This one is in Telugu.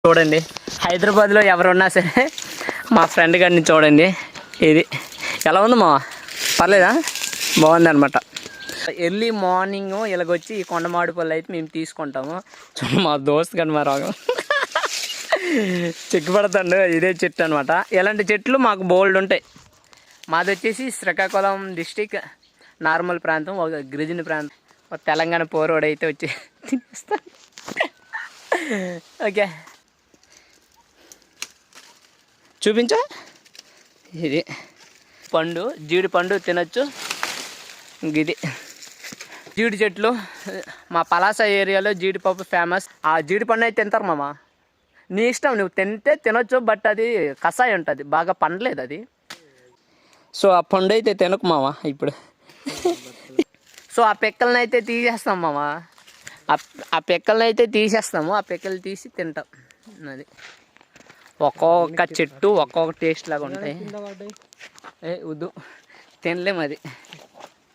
చూడండి, హైదరాబాద్లో ఎవరున్నా సరే మా ఫ్రెండ్ గారిని చూడండి. ఇది ఎలా ఉంది మా? పర్లేదా? బాగుంది అనమాట. ఎర్లీ మార్నింగ్ ఇలాగొచ్చి ఈ కొండమామిడి పళ్ళు అయితే మేము తీసుకుంటాము. మా దోస్త్ కానీ మా రాగం చిక్కుపడతాడు. ఇదే చెట్టు అనమాట. ఇలాంటి చెట్లు మాకు బోల్డ్ ఉంటాయి. మాది వచ్చేసి శ్రీకాకుళం డిస్టిక్, నార్మల్ ప్రాంతం, ఒక గిరిజన ప్రాంతం. ఒక తెలంగాణ పోరోడు అయితే వచ్చి తినేస్తాను. ఓకే, చూపించా. ఇది పండు, జీడి పండు తినచ్చు. ఇది జీడి చెట్లు. మా పలాస ఏరియాలో జీడిపప్పు ఫేమస్. ఆ జీడి పండు అయితే తింటారు మామ. నీ ఇష్టం, నువ్వు తింటే తినొచ్చు. బట్ అది కషాయం ఉంటుంది, బాగా పండలేదు అది. సో ఆ పండు అయితే తినకు మామ ఇప్పుడు. సో ఆ పిక్కల్ని అయితే తీసేస్తాం మామ. ఆ పిక్కల్ని అయితే తీసేస్తాము. ఆ పిక్కలు తీసి తింటాం. అది ఒక్కొక్క చెట్టు ఒక్కొక్క టేస్ట్ లాగా ఉంటాయి. వద్దు, తినలేము అది.